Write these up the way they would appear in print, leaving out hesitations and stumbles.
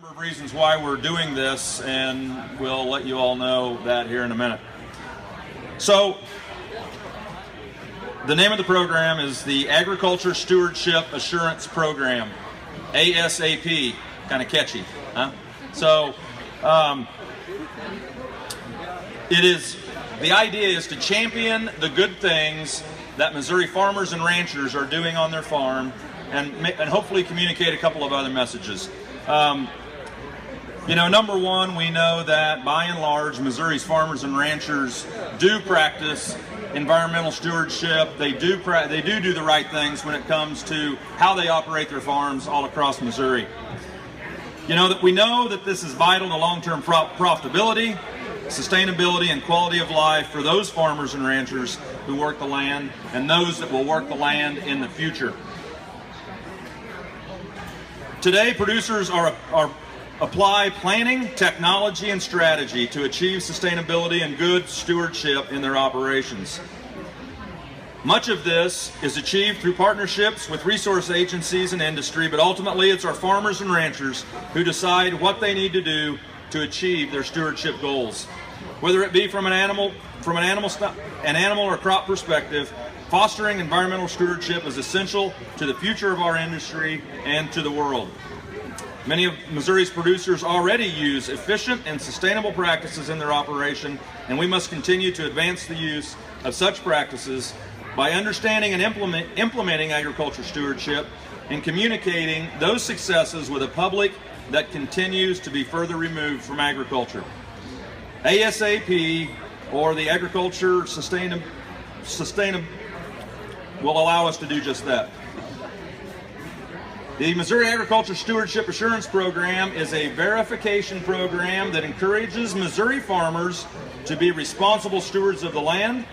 number of reasons why we're doing this, and we'll let you all know that here in a minute. So, the name of the program is the Agriculture Stewardship Assurance Program, ASAP. Kind of catchy, huh? So, the idea is to champion the good things that Missouri farmers and ranchers are doing on their farm, and hopefully communicate a couple of other messages. Number one, we know that by and large, Missouri's farmers and ranchers do practice environmental stewardship. They do the right things when it comes to how they operate their farms all across Missouri. We know that this is vital to long-term profitability, sustainability, and quality of life for those farmers and ranchers who work the land and those that will work the land in the future. Today, producers apply planning, technology, and strategy to achieve sustainability and good stewardship in their operations. Much of this is achieved through partnerships with resource agencies and industry, but ultimately it's our farmers and ranchers who decide what they need to do to achieve their stewardship goals. Whether it be from an animal or crop perspective, fostering environmental stewardship is essential to the future of our industry and to the world. Many of Missouri's producers already use efficient and sustainable practices in their operation, and we must continue to advance the use of such practices by understanding and implementing agriculture stewardship and communicating those successes with a public that continues to be further removed from agriculture. ASAP, or the Agriculture Sustainability, will allow us to do just that. The Missouri Agriculture Stewardship Assurance Program is a verification program that encourages Missouri farmers to be responsible stewards of the land,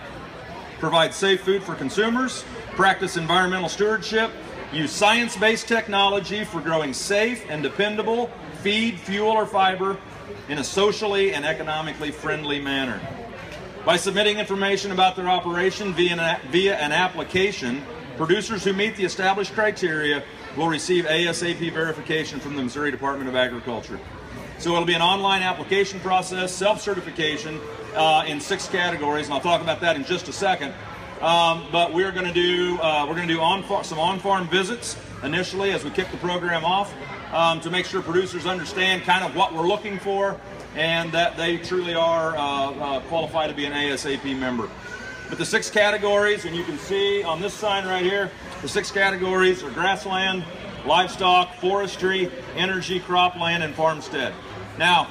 provide safe food for consumers, practice environmental stewardship, use science-based technology for growing safe and dependable feed, fuel, or fiber in a socially and economically friendly manner. By submitting information about their operation via an application, producers who meet the established criteria will receive ASAP verification from the Missouri Department of Agriculture. So it'll be an online application process, self-certification in 6 categories, and I'll talk about that in just a second. But we're going to do some on-farm visits initially as we kick the program off to make sure producers understand kind of what we're looking for and that they truly are qualified to be an ASAP member. But the 6 categories, and you can see on this sign right here, the 6 categories are grassland, livestock, forestry, energy, cropland, and farmstead. Now,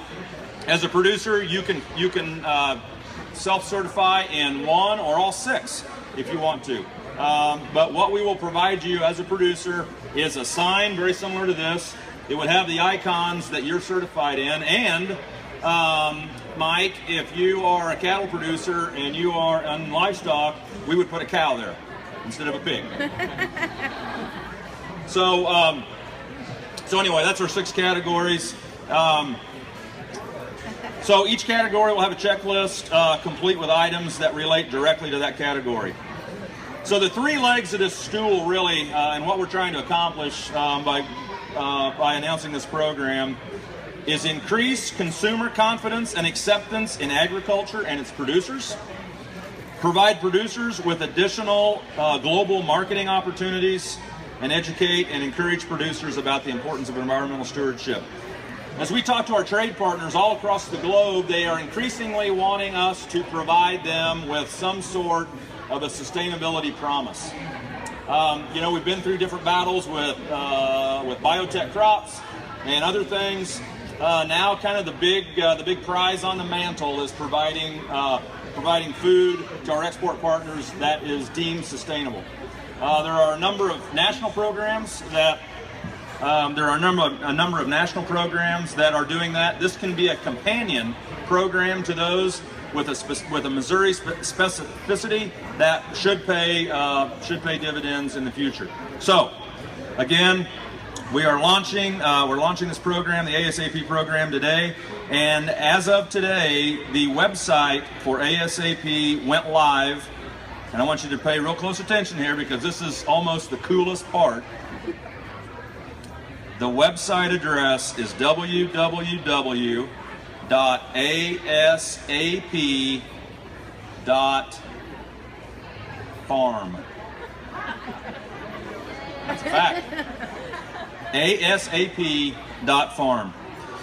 as a producer, you can self-certify in 1 or all 6 if you want to. But what we will provide you as a producer is a sign very similar to this. It would have the icons that you're certified in, and Mike, if you are a cattle producer and you are on livestock, we would put a cow there instead of a pig. So anyway, that's our 6 categories. So each category will have a checklist complete with items that relate directly to that category. So the 3 legs of this stool really, and what we're trying to accomplish by announcing this program, is increase consumer confidence and acceptance in agriculture and its producers, provide producers with additional global marketing opportunities, and educate and encourage producers about the importance of environmental stewardship. As we talk to our trade partners all across the globe, they are increasingly wanting us to provide them with some sort of a sustainability promise. We've been through different battles with biotech crops and other things. Now, kind of the big prize on the mantle is providing food to our export partners that is deemed sustainable. There are a number of national programs that are doing that. This can be a companion program to those with a Missouri specificity that should pay dividends in the future. So, again, we're launching this program, the ASAP program, today, and as of today, the website for ASAP went live, and I want you to pay real close attention here because this is almost the coolest part. The website address is www.asap.farm. That's a fact. asap.farm.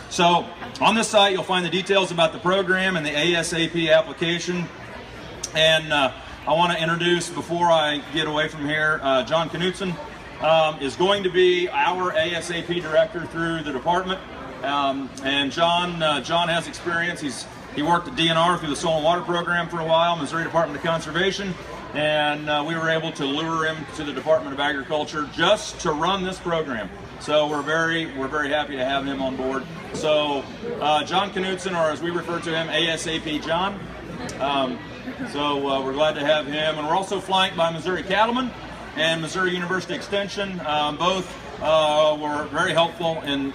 So on this site, you'll find the details about the program and the ASAP application. And I want to introduce, before I get away from here, John Knutson is going to be our ASAP director through the department. And John has experience. He worked at DNR through the Soil and Water Program for a while, Missouri Department of Conservation, and we were able to lure him to the Department of Agriculture just to run this program. So we're very happy to have him on board. So John Knutson, or as we refer to him, ASAP John. So we're glad to have him, and we're also flanked by Missouri Cattlemen and Missouri University Extension. Both were very helpful in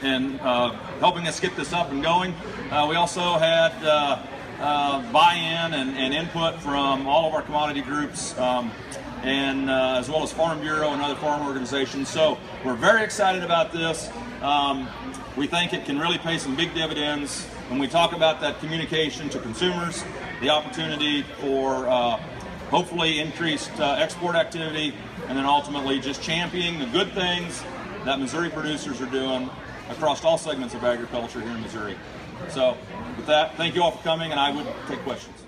helping us get this up and going. We also had buy-in and input from all of our commodity groups, and as well as Farm Bureau and other farm organizations. So we're very excited about this. We think it can really pay some big dividends when we talk about that communication to consumers, the opportunity for hopefully increased export activity, and then ultimately just championing the good things that Missouri producers are doing across all segments of agriculture here in Missouri. So with that, thank you all for coming, and I would take questions.